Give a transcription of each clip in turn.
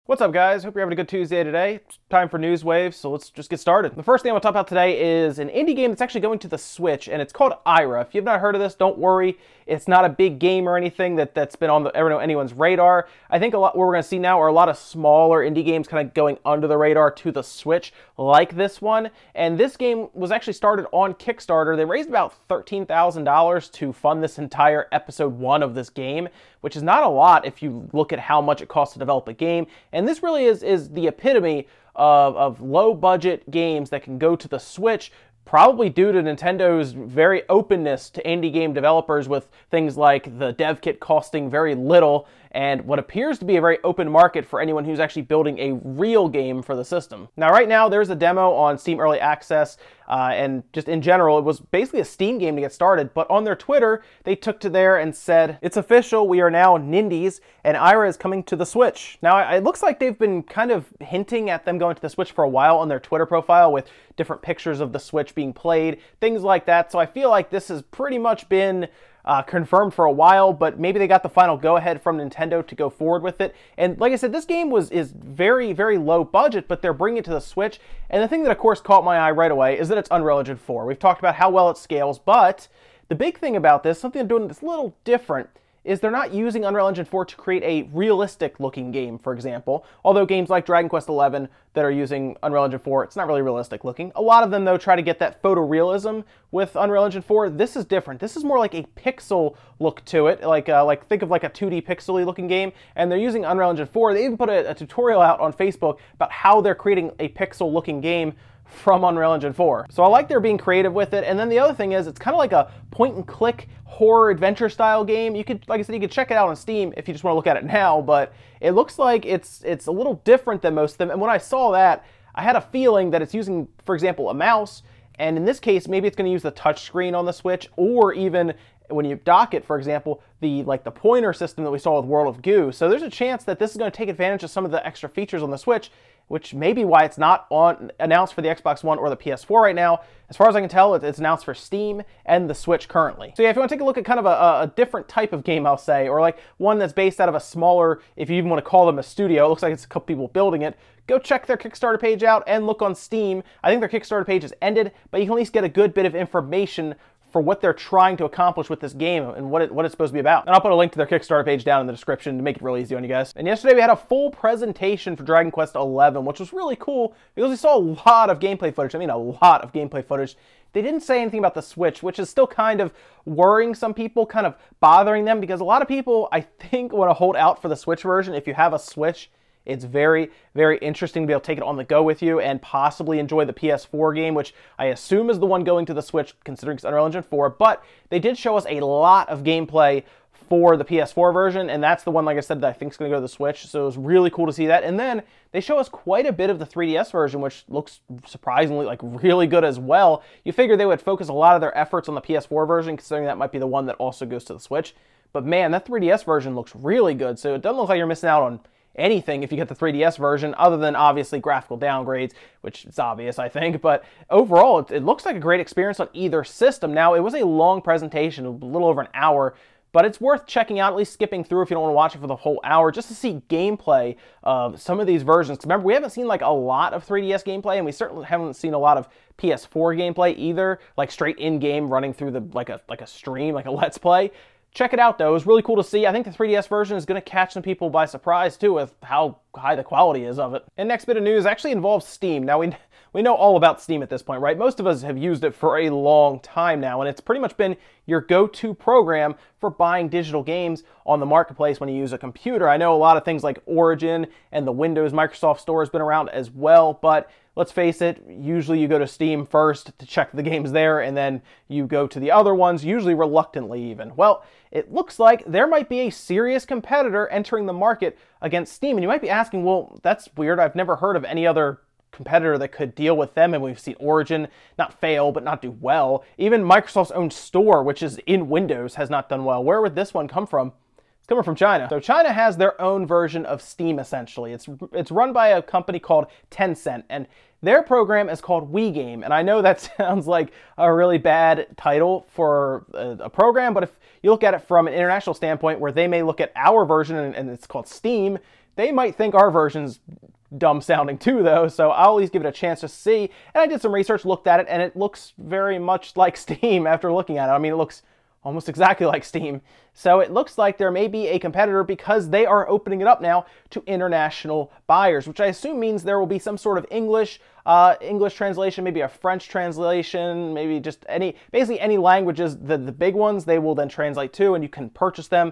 What's up, guys? Hope you're having a good Tuesday today. It's time for News Waves, so let's just get started. The first thing I want to talk about today is an indie game that's actually going to the Switch, and it's called Ira. If you've not heard of this, don't worry. It's not a big game or anything that's been on anyone's radar. I think what we're going to see now are a lot of smaller indie games kind of going under the radar to the Switch, like this one. And this game was actually started on Kickstarter. They raised about $13,000 to fund this entire episode 1 of this game, which is not a lot if you look at how much it costs to develop a game. And this really is the epitome of low-budget games that can go to the Switch, probably due to Nintendo's very openness to indie game developers, with things like the dev kit costing very little and what appears to be a very open market for anyone who's actually building a real game for the system. Now, right now, there's a demo on Steam Early Access, and just in general, it was basically a Steam game to get started, but on their Twitter, they took to there and said, "It's official, we are now Nindies, and Ira is coming to the Switch." Now, it looks like they've been kind of hinting at them going to the Switch for a while on their Twitter profile, with different pictures of the Switch being played, things like that, so I feel like this has pretty much been confirmed for a while, but maybe they got the final go-ahead from Nintendo to go forward with it. And like I said, this game is very, very low budget, but they're bringing it to the Switch. And the thing that, of course, caught my eye right away is that it's Unreal Engine 4. We've talked about how well it scales, but the big thing about this, something they're doing that's a little different, is they're not using Unreal Engine 4 to create a realistic-looking game, for example. Although games like Dragon Quest XI that are using Unreal Engine 4, it's not really realistic-looking. A lot of them, though, try to get that photorealism with Unreal Engine 4. This is different. This is more like a pixel look to it, like think of like a 2D pixely looking game, and they're using Unreal Engine 4. They even put a tutorial out on Facebook about how they're creating a pixel-looking game from Unreal Engine 4. So I like they're being creative with it. And then the other thing is, it's kind of like a point-and-click horror adventure style game. You could, like I said, you could check it out on Steam if you just want to look at it now, but it looks like it's a little different than most of them. And when I saw that, I had a feeling that it's using, for example, a mouse, and in this case, maybe it's going to use the touch screen on the Switch, or even when you dock it, for example, the pointer system that we saw with World of Goo. So there's a chance that this is going to take advantage of some of the extra features on the Switch, which may be why it's not announced for the Xbox One or the PS4 right now. As far as I can tell, it's announced for Steam and the Switch currently. So yeah, if you want to take a look at kind of a different type of game, I'll say, or like one that's based out of a smaller, if you even want to call them a studio, it looks like it's a couple people building it, go check their Kickstarter page out and look on Steam. I think their Kickstarter page has ended, but you can at least get a good bit of information for what they're trying to accomplish with this game and what it's supposed to be about. And I'll put a link to their Kickstarter page down in the description to make it really easy on you guys. And yesterday we had a full presentation for Dragon Quest XI, which was really cool because we saw a lot of gameplay footage. I mean, a lot of gameplay footage. They didn't say anything about the Switch, which is still kind of worrying some people, kind of bothering them, because a lot of people, I think, want to hold out for the Switch version. If you have a Switch, it's very, very interesting to be able to take it on the go with you and possibly enjoy the PS4 game, which I assume is the one going to the Switch, considering it's Unreal Engine 4. But they did show us a lot of gameplay for the PS4 version, and that's the one, like I said, that I think is going to go to the Switch. So it was really cool to see that. And then they show us quite a bit of the 3DS version, which looks surprisingly like really good as well. You figure they would focus a lot of their efforts on the PS4 version, considering that might be the one that also goes to the Switch. But man, that 3DS version looks really good. So it doesn't look like you're missing out on anything if you get the 3DS version, other than obviously graphical downgrades, which is obvious, I think. But overall, it looks like a great experience on either system. Now, it was a long presentation, a little over an hour, but it's worth checking out, at least skipping through if you don't want to watch it for the whole hour, just to see gameplay of some of these versions. Because remember, we haven't seen like a lot of 3DS gameplay, and we certainly haven't seen a lot of PS4 gameplay either, like straight in-game running through the like a stream, like a Let's Play. Check it out, though. It was really cool to see. I think the 3DS version is going to catch some people by surprise, too, with how high the quality is of it. And next bit of news actually involves Steam. Now, we know all about Steam at this point, right? Most of us have used it for a long time now, and it's pretty much been your go-to program for buying digital games on the marketplace when you use a computer. I know a lot of things like Origin and the Windows Microsoft Store has been around as well, but let's face it, usually you go to Steam first to check the games there, and then you go to the other ones, usually reluctantly even. Well, it looks like there might be a serious competitor entering the market against Steam, and you might be asking, well, that's weird. I've never heard of any other competitor that could deal with them, and we've seen Origin not fail, but not do well. Even Microsoft's own store, which is in Windows, has not done well. Where would this one come from? Coming from China. So China has their own version of Steam, essentially. It's run by a company called Tencent, and their program is called WeGame. And I know that sounds like a really bad title for a program, but if you look at it from an international standpoint, where they may look at our version and it's called Steam, They might think our version's dumb sounding too, though, so I'll at least give it a chance to see. And I did some research, looked at it, and it looks very much like Steam after looking at it. I mean, it looks almost exactly like Steam. So it looks like there may be a competitor because they are opening it up now to international buyers, which I assume means there will be some sort of English translation, maybe a French translation, maybe just basically any languages, the big ones, they will then translate to, and you can purchase them.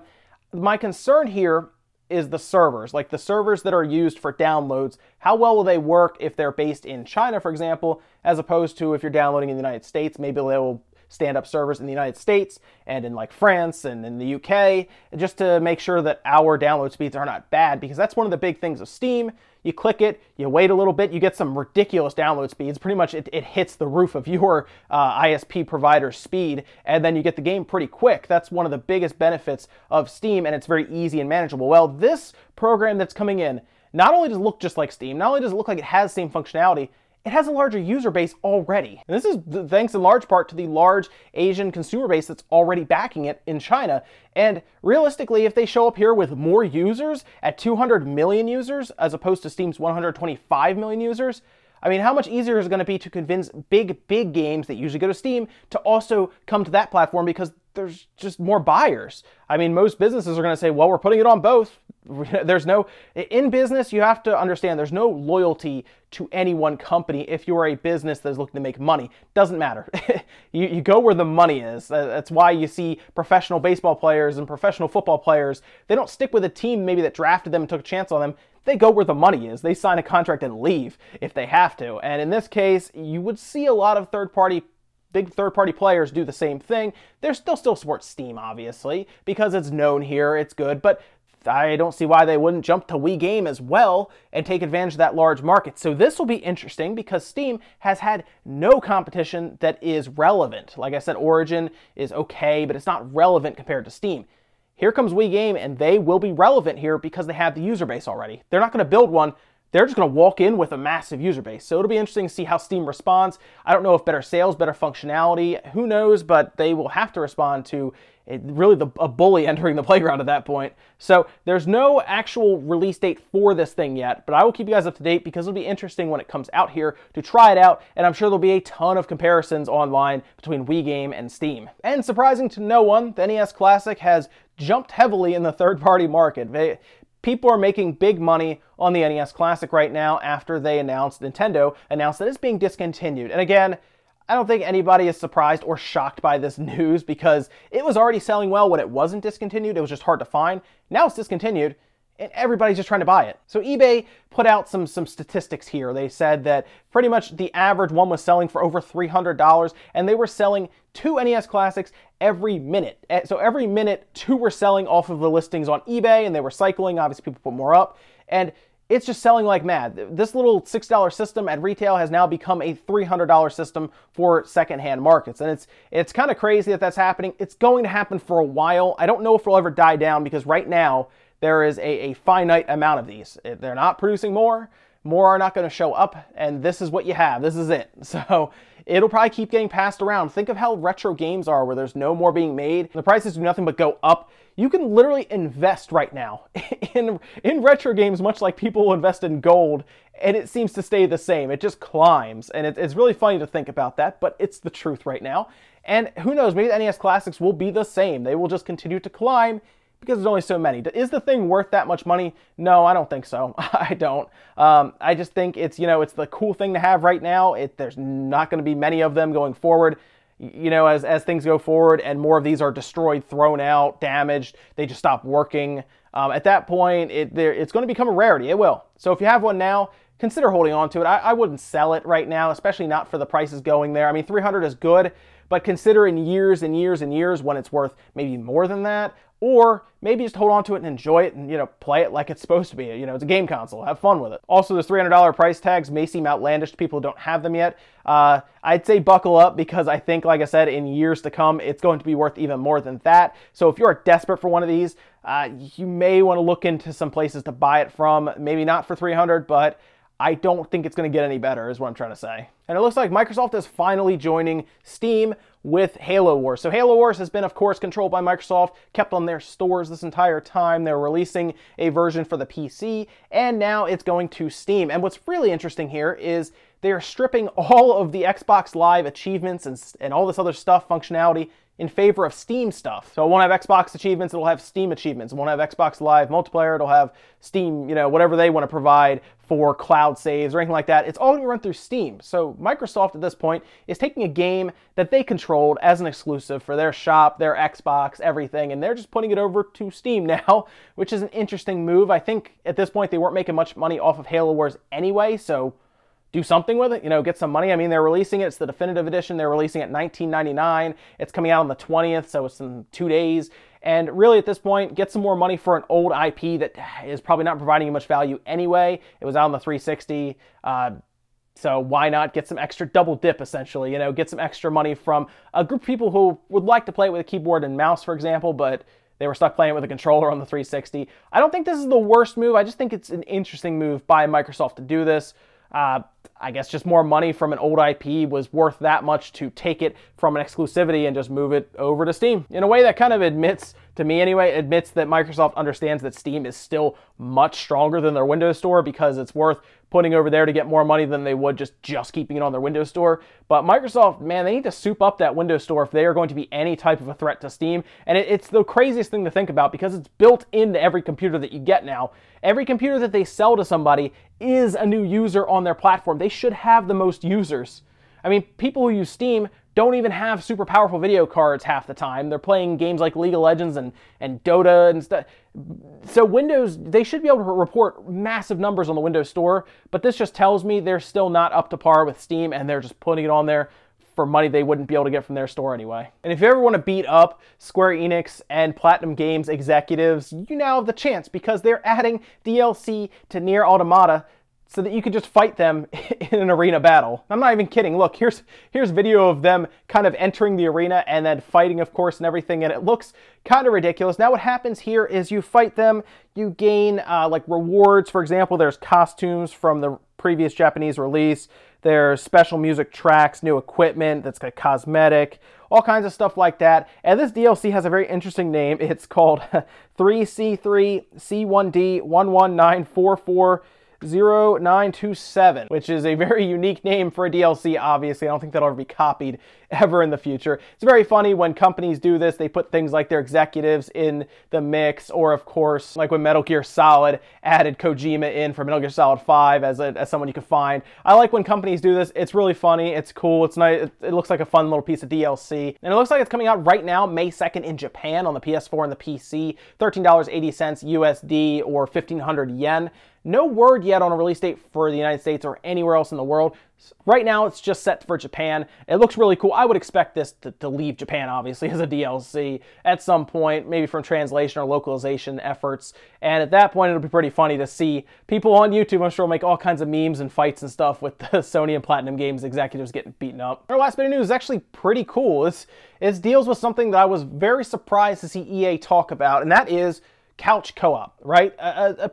My concern here is the servers, like the servers that are used for downloads. How well will they work if they're based in China, for example, as opposed to if you're downloading in the United States? Maybe they will stand up servers in the United States and in like France and in the UK, just to make sure that our download speeds are not bad, because that's one of the big things of Steam. You click it, you wait a little bit, you get some ridiculous download speeds. Pretty much it hits the roof of your ISP provider's speed, and then you get the game pretty quick. That's one of the biggest benefits of Steam, and it's very easy and manageable. Well, this program that's coming in, not only does it look just like Steam, not only does it look like it has the same functionality, it has a larger user base already. And this is thanks in large part to the large Asian consumer base that's already backing it in China. And realistically, if they show up here with more users at 200 million users, as opposed to Steam's 125 million users, I mean, how much easier is it going to be to convince big games that usually go to Steam to also come to that platform, because there's just more buyers. I mean, most businesses are going to say, well, we're putting it on both. In business, you have to understand there's no loyalty to any one company. If you're a business that's looking to make money, doesn't matter. you go where the money is. That's why you see professional baseball players and professional football players, they don't stick with a team maybe that drafted them and took a chance on them. They go where the money is. They sign a contract and leave if they have to. And in this case, you would see a lot of big third-party players do the same thing. They'll still support Steam, obviously, because it's known here, it's good, but I don't see why they wouldn't jump to Wii Game as well and take advantage of that large market. So this will be interesting because Steam has had no competition that is relevant. Like I said, Origin is okay, but it's not relevant compared to Steam. Here comes Wii Game, and they will be relevant here because they have the user base already. They're not going to build one. They're just going to walk in with a massive user base. So it'll be interesting to see how Steam responds. I don't know if better sales, better functionality, who knows, but they will have to respond to really a bully entering the playground at that point. So there's no actual release date for this thing yet, but I will keep you guys up to date because it'll be interesting when it comes out here to try it out, and I'm sure there'll be a ton of comparisons online between Wii Game and Steam. And surprising to no one, the NES Classic has jumped heavily in the third-party market. People are making big money on the NES Classic right now after Nintendo announced that it's being discontinued. And again, I don't think anybody is surprised or shocked by this news because it was already selling well when it wasn't discontinued. It was just hard to find. Now it's discontinued, and everybody's just trying to buy it. So eBay put out some statistics here. They said that pretty much the average one was selling for over $300, and they were selling 2 NES Classics every minute. So every minute, 2 were selling off of the listings on eBay, and they were cycling. Obviously, people put more up, and it's just selling like mad. This little $6 system at retail has now become a $300 system for secondhand markets. And it's kind of crazy that that's happening. It's going to happen for a while. I don't know if it'll ever die down because right now there is a finite amount of these. They're not producing more. More are not going to show up, and this is what you have. This is it. So it'll probably keep getting passed around. Think of how retro games are where there's no more being made. The prices do nothing but go up. You can literally invest right now in retro games, much like people will invest in gold, and it seems to stay the same. It just climbs, and it's really funny to think about that, but it's the truth right now. And who knows, maybe the NES Classics will be the same. They will just continue to climb because there's only so many. Is the thing worth that much money? No, I don't think so. I don't. I just think it's the cool thing to have right now. There's not going to be many of them going forward. As things go forward and more of these are destroyed, thrown out, damaged, they just stop working. At that point, it's going to become a rarity. It will. So if you have one now, consider holding on to it. I wouldn't sell it right now, especially not for the prices going there. I mean, $300 is good, but consider in years and years and years when it's worth maybe more than that. Or maybe just hold on to it and enjoy it and, play it like it's supposed to be. It's a game console. Have fun with it. Also, those $300 price tags may seem outlandish to people who don't have them yet. I'd say buckle up because I think, like I said, in years to come, it's going to be worth even more than that. So if you're desperate for one of these, you may want to look into some places to buy it from. Maybe not for $300, but I don't think it's going to get any better, is what I'm trying to say. And it looks like Microsoft is finally joining Steam with Halo Wars. So Halo Wars has been, of course, controlled by Microsoft, kept on their stores this entire time. They're releasing a version for the PC, and now it's going to Steam. And what's really interesting here is they are stripping all of the Xbox Live achievements and all this other stuff, functionality, in favor of Steam stuff. So it won't have Xbox achievements, it'll have Steam achievements. It won't have Xbox Live multiplayer, it'll have Steam, whatever they want to provide for cloud saves or anything like that. It's all going to run through Steam. So Microsoft at this point is taking a game that they controlled as an exclusive for their shop, their Xbox, everything, and they're just putting it over to Steam now, which is an interesting move. I think at this point they weren't making much money off of Halo Wars anyway, so do something with it, get some money. I mean, they're releasing it. It's the definitive edition. They're releasing it $19.99. It's coming out on the 20th, so it's in 2 days. And really, at this point, get some more money for an old IP that is probably not providing you much value anyway. It was out on the 360. So why not get some extra double dip, essentially? Get some extra money from a group of people who would like to play it with a keyboard and mouse, for example, but they were stuck playing it with a controller on the 360. I don't think this is the worst move. I just think it's an interesting move by Microsoft to do this. I guess just more money from an old IP was worth that much to take it from an exclusivity and just move it over to Steam. In a way that kind of admits, to me anyway, admits that Microsoft understands that Steam is still much stronger than their Windows Store because it's worth putting over there to get more money than they would just keeping it on their Windows Store. But Microsoft, man, they need to soup up that Windows Store if they are going to be any type of a threat to Steam. And it's the craziest thing to think about because it's built into every computer that you get now. Every computer that they sell to somebody is a new user on their platform. They should have the most users. I mean, people who use Steam don't even have super powerful video cards half the time. They're playing games like League of Legends and Dota and stuff. So Windows, they should be able to report massive numbers on the Windows Store, but this just tells me they're still not up to par with Steam and they're just putting it on there for money they wouldn't be able to get from their store anyway. And if you ever want to beat up Square Enix and Platinum Games executives, you now have the chance because they're adding DLC to Nier Automata so that you could just fight them in an arena battle. I'm not even kidding. Look, here's video of them kind of entering the arena and then fighting, of course, and everything, and it looks kind of ridiculous. Now what happens here is you fight them, you gain like rewards. For example, there's costumes from the previous Japanese release. There's special music tracks, new equipment that's got cosmetic, all kinds of stuff like that. And this DLC has a very interesting name. It's called 3C3C1D119440 0927, which is a very unique name for a DLC, obviously. I don't think that'll ever be copied ever in the future. It's very funny when companies do this. They put things like their executives in the mix, or of course, like when Metal Gear Solid added Kojima in for Metal Gear Solid 5 as someone you could find. I like when companies do this. It's really funny. It's cool. It's nice. It looks like a fun little piece of DLC. And it looks like it's coming out right now, May 2nd in Japan on the PS4 and the PC, $13.80 USD or 1,500 yen. No word yet on a release date for the United States or anywhere else in the world. Right now, it's just set for Japan. It looks really cool. I would expect this to leave Japan, obviously, as a DLC at some point, maybe from translation or localization efforts. And at that point, it'll be pretty funny to see people on YouTube, I'm sure, make all kinds of memes and fights and stuff with the Sony and Platinum Games executives getting beaten up. Our last bit of news is actually pretty cool. It deals with something that I was very surprised to see EA talk about, and that is couch co-op, right?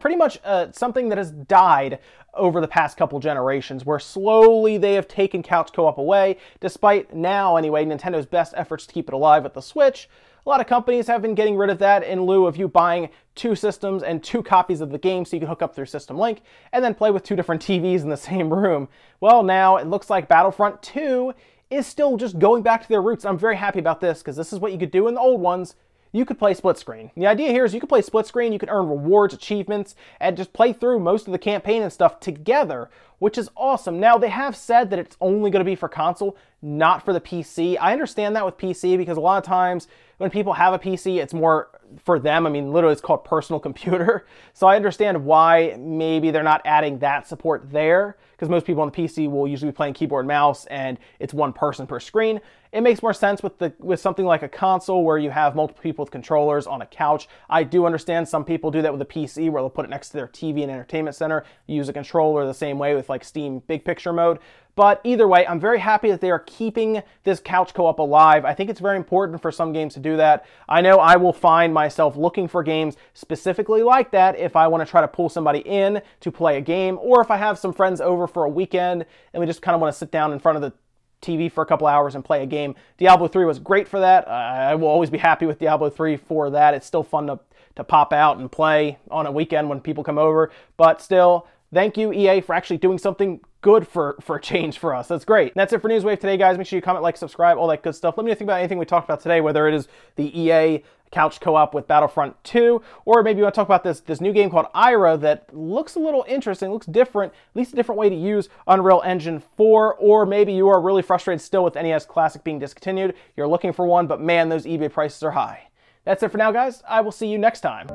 Pretty much something that has died over the past couple generations, where slowly they have taken couch co-op away, despite now, anyway, Nintendo's best efforts to keep it alive with the Switch. A lot of companies have been getting rid of that in lieu of you buying 2 systems and 2 copies of the game so you can hook up through System Link and then play with 2 different TVs in the same room. Well, now it looks like Battlefront 2 is still just going back to their roots. I'm very happy about this because this is what you could do in the old ones. You could play split screen. The idea here is you could play split screen, you can earn rewards, achievements, and just play through most of the campaign and stuff together, which is awesome. Now, they have said that it's only going to be for console, not for the PC. I understand that with PC because a lot of times when people have a PC, it's more for them. I mean, literally it's called personal computer. So I understand why maybe they're not adding that support there, because most people on the PC will usually be playing keyboard and mouse and it's one person per screen. It makes more sense with something like a console where you have multiple people with controllers on a couch. I do understand some people do that with a PC where they'll put it next to their TV and entertainment center, use a controller the same way with like Steam Big Picture mode. But either way, I'm very happy that they are keeping this couch co-op alive. I think it's very important for some games to do that. I know I will find myself looking for games specifically like that if I want to try to pull somebody in to play a game, or if I have some friends over for a weekend and we just kind of want to sit down in front of the TV for a couple hours and play a game. Diablo 3 was great for that. I will always be happy with Diablo 3 for that. It's still fun to pop out and play on a weekend when people come over, but still, thank you, EA, for actually doing something good for a change for us. That's great. And that's it for Newswave today, guys. Make sure you comment, like, subscribe, all that good stuff. Let me know think about anything we talked about today, whether it is the EA couch co-op with Battlefront 2, or maybe you want to talk about this new game called Ira that looks a little interesting, looks different, at least a different way to use Unreal Engine 4, or maybe you are really frustrated still with NES Classic being discontinued. You're looking for one, but man, those eBay prices are high. That's it for now, guys. I will see you next time.